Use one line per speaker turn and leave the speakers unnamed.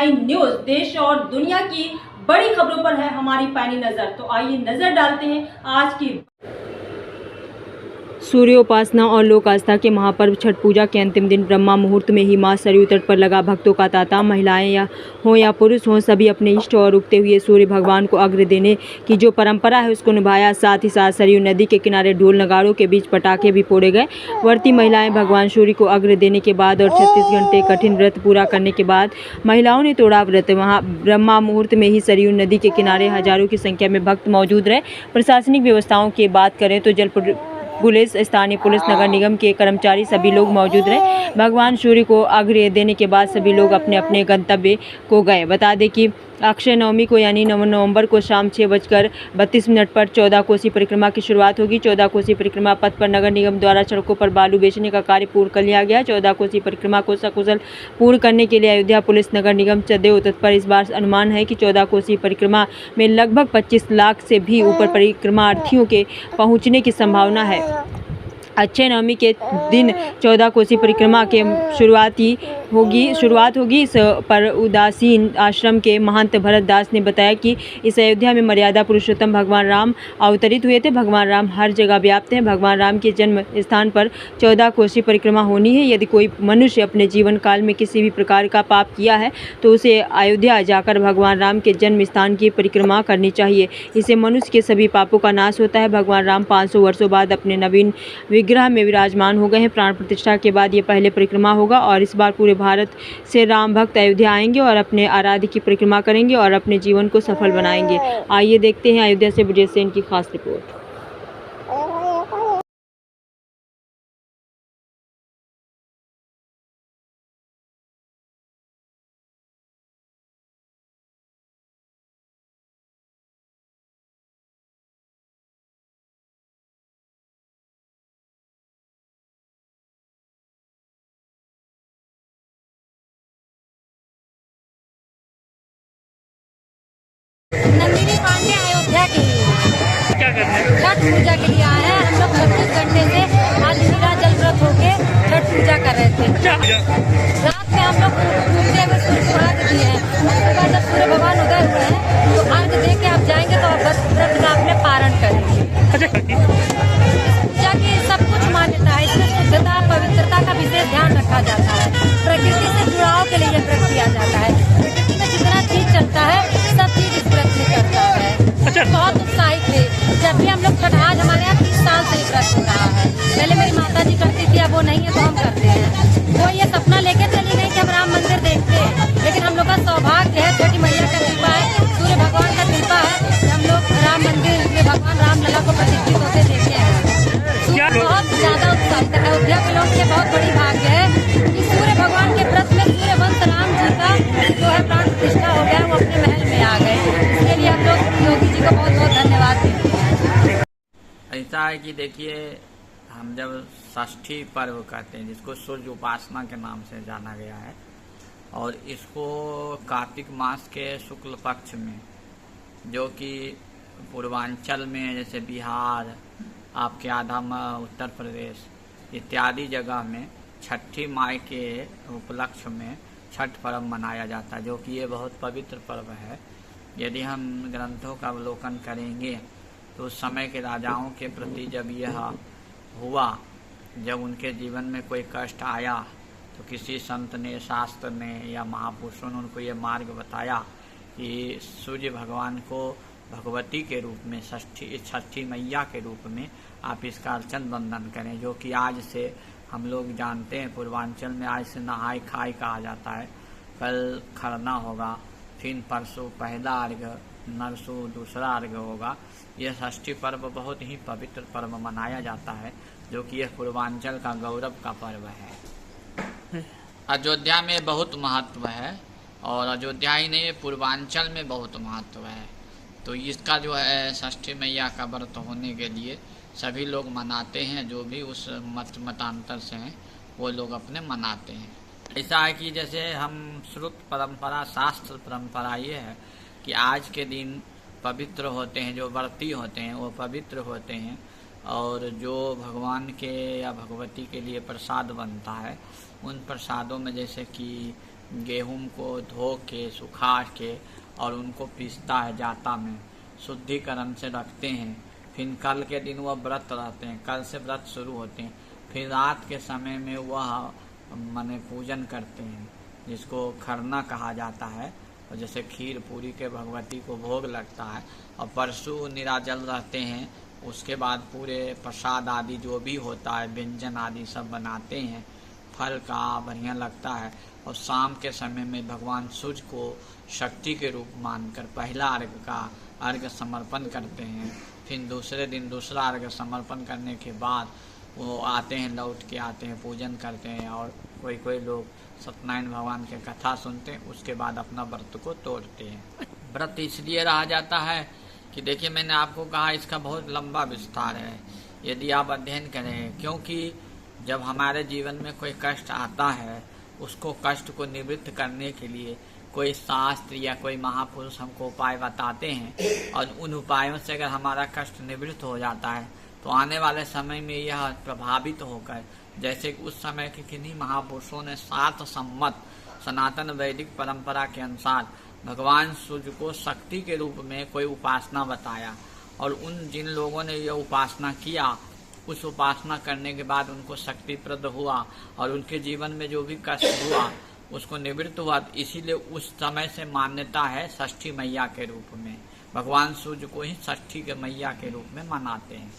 आई news, देश और दुनिया की बड़ी खबरों पर है हमारी पैनी नजर। तो आइए नजर डालते हैं आज की। सूर्योपासना और लोक आस्था के महापर्व छठ पूजा के अंतिम दिन ब्रह्मा मुहूर्त में ही मां सरयू तट पर लगा भक्तों का तांता। महिलाएं या पुरुष हों, सभी अपने इष्ट और उगते हुए सूर्य भगवान को अर्घ्य देने की जो परंपरा है उसको निभाया। साथ ही साथ सरयू नदी के किनारे ढोल नगाड़ों के बीच पटाखे भी फोड़े गए। व्रती महिलाएं भगवान सूर्य को अर्घ्य देने के बाद और 36 घंटे कठिन व्रत पूरा करने के बाद महिलाओं ने तोड़ा व्रत। वहां ब्रह्मा मुहूर्त में ही सरयू नदी के किनारे हजारों की संख्या में भक्त मौजूद रहे। प्रशासनिक व्यवस्थाओं की बात करें तो जल पुलिस, स्थानीय पुलिस, नगर निगम के कर्मचारी सभी लोग मौजूद रहे। भगवान सूर्य को अर्घ्य देने के बाद सभी लोग अपने अपने गंतव्य को गए। बता दें कि अक्षय नवमी को यानी 9 नवंबर को शाम 6:32 पर 14 कोसी परिक्रमा की शुरुआत होगी। 14 कोसी परिक्रमा पथ पर नगर निगम द्वारा सड़कों पर बालू बेचने का कार्य पूर्ण कर लिया गया। 14 कोसी परिक्रमा को सकुशल पूर्ण करने के लिए अयोध्या पुलिस नगर निगम सदैव तत्पर। इस बार अनुमान है कि 14 कोसी परिक्रमा में लगभग 25 लाख से भी ऊपर परिक्रमार्थियों के पहुंचने की संभावना है। अक्षय नवमी के दिन 14 कोसी परिक्रमा के शुरुआत होगी। इस पर उदासीन आश्रम के महंत भरत दास ने बताया कि इस अयोध्या में मर्यादा पुरुषोत्तम भगवान राम अवतरित हुए थे। भगवान राम हर जगह व्याप्त हैं। भगवान राम के जन्म स्थान पर 14 कोसी परिक्रमा होनी है। यदि कोई मनुष्य अपने जीवन काल में किसी भी प्रकार का पाप किया है तो उसे अयोध्या जाकर भगवान राम के जन्म स्थान की परिक्रमा करनी चाहिए। इससे मनुष्य के सभी पापों का नाश होता है। भगवान राम 500 वर्षों बाद अपने नवीन विग्रह में विराजमान हो गए हैं। प्राण प्रतिष्ठा के बाद ये पहले परिक्रमा होगा और इस बार पूरे भारत से राम भक्त अयोध्या आएंगे और अपने आराध्य की परिक्रमा करेंगे और अपने जीवन को सफल बनाएंगे। आइए देखते हैं अयोध्या से ब्रजेश सेन की खास रिपोर्ट।
नंदिनी पांडे अयोध्या के लिए
क्या करने
छठ पूजा के लिए आए हैं। हम लोग 36 घंटे से आज नीरा जल व्रत होके छठ पूजा कर रहे थे। रात में हम लोग पूजे में सूर्य को अर्घ्य दिए हैं। उसके बाद जब सूर्य भगवान उदय हुए हैं तो अर्घ्य दे के आप जाएंगे तो आप व्रत का अपने पारण करेंगे। पूजा की सब कुछ मान्यता है। इसमें शुद्धता पवित्रता का विशेष ध्यान रखा जाता है। प्रकृति से जुड़ाव के लिए व्रत किया जाता है। प्रकृति में जितना चीज चलता है सब चीज इस व्रत में करता है। बहुत उत्साहित थे। जब भी हम लोग छठ, आज हमारे यहाँ 30 साल से व्रत हो रहा है। पहले मेरी माता जी करती थी, अब वो नहीं है तो हम करते हैं। वो ये सपना लेके चली गई कि हम राम मंदिर देखते हैं, लेकिन हम लोग का सौभाग्य है, छठी मैया का कृपा है, सूर्य भगवान का कृपा है कि हम लोग राम मंदिर में भगवान रामलला को प्रतिष्ठित होते देखे हैं। बहुत ज्यादा उत्साहित है। अयोध्या के लोग के बहुत बड़ी भाग्य है कि सूर्य भगवान के व्रत में सूर्यवंश राम जी का जो है प्राण प्रतिष्ठा हो गया, वो अपने महल में आ गए। इसके लिए हम लोग योगी जी को बहुत बहुत धन्यवाद देते हैं।
ऐसा है कि देखिए, हम जब षष्ठी पर्व कहते हैं जिसको सूर्य उपासना के नाम से जाना गया है, और इसको कार्तिक मास के शुक्ल पक्ष में, जो कि पूर्वांचल में जैसे बिहार, आपके आधा उत्तर प्रदेश इत्यादि जगह में छठी माई के उपलक्ष्य में छठ पर्व मनाया जाता है, जो कि ये बहुत पवित्र पर्व है। यदि हम ग्रंथों का अवलोकन करेंगे तो उस समय के राजाओं के प्रति जब यह हुआ, जब उनके जीवन में कोई कष्ट आया तो किसी संत ने, शास्त्र ने या महापुरुषों ने उनको ये मार्ग बताया कि सूर्य भगवान को भगवती के रूप में, षष्ठी मैया के रूप में आप इसका अर्चन वंदन करें, जो कि आज से हम लोग जानते हैं पूर्वांचल में आज से नहाय खाई कहा जाता है। कल खरना होगा, फिर परसों पहला अर्घ्य, नरसों दूसरा अर्घ्य होगा। यह षष्ठी पर्व बहुत ही पवित्र पर्व मनाया जाता है, जो कि यह पूर्वांचल का गौरव का पर्व है। अयोध्या में बहुत महत्व है, और अयोध्या ही नहीं पूर्वांचल में बहुत महत्व है। तो इसका जो है षष्ठी मैया का व्रत होने के लिए सभी लोग मनाते हैं। जो भी उस मतांतर से हैं वो लोग अपने मनाते हैं। ऐसा है कि जैसे हम श्रुत परंपरा, शास्त्र परंपरा ये है कि आज के दिन पवित्र होते हैं, जो व्रती होते हैं वो पवित्र होते हैं, और जो भगवान के या भगवती के लिए प्रसाद बनता है उन प्रसादों में जैसे कि गेहूं को धो के सुखा के और उनको पीसता है जाता में, शुद्धिकरण से रखते हैं। फिर कल के दिन वह व्रत रहते हैं, कल से व्रत शुरू होते हैं। फिर रात के समय में वह माने पूजन करते हैं, जिसको खरना कहा जाता है, और जैसे खीर पूरी के भगवती को भोग लगता है। और परसों निराजल रहते हैं। उसके बाद पूरे प्रसाद आदि जो भी होता है, व्यंजन आदि सब बनाते हैं, फल का बढ़िया लगता है। और शाम के समय में भगवान सूर्य को शक्ति के रूप मानकर पहला अर्घ्य का अर्घ्य समर्पण करते हैं। फिर दूसरे दिन दूसरा अर्घ्य समर्पण करने के बाद वो आते हैं, लौट के आते हैं, पूजन करते हैं। और कोई लोग सत्यनारायण भगवान के कथा सुनते हैं, उसके बाद अपना व्रत को तोड़ते हैं। व्रत इसलिए रहा जाता है कि देखिए, मैंने आपको कहा इसका बहुत लंबा विस्तार है यदि आप अध्ययन करें। क्योंकि जब हमारे जीवन में कोई कष्ट आता है, उसको कष्ट को निवृत्त करने के लिए कोई शास्त्र या कोई महापुरुष हमको उपाय बताते हैं, और उन उपायों से अगर हमारा कष्ट निवृत्त हो जाता है तो आने वाले समय में यह प्रभावित होकर, जैसे कि उस समय के किन्हीं महापुरुषों ने 7 सम्मत सनातन वैदिक परंपरा के अनुसार भगवान सूर्य को शक्ति के रूप में कोई उपासना बताया, और उन जिन लोगों ने यह उपासना किया, उस उपासना करने के बाद उनको शक्तिप्रद हुआ और उनके जीवन में जो भी कष्ट हुआ उसको निवृत्त हुआ। इसीलिए उस समय से मान्यता है षष्ठी मैया के रूप में, भगवान सूर्य को ही षष्ठी के मैया के रूप में मनाते हैं।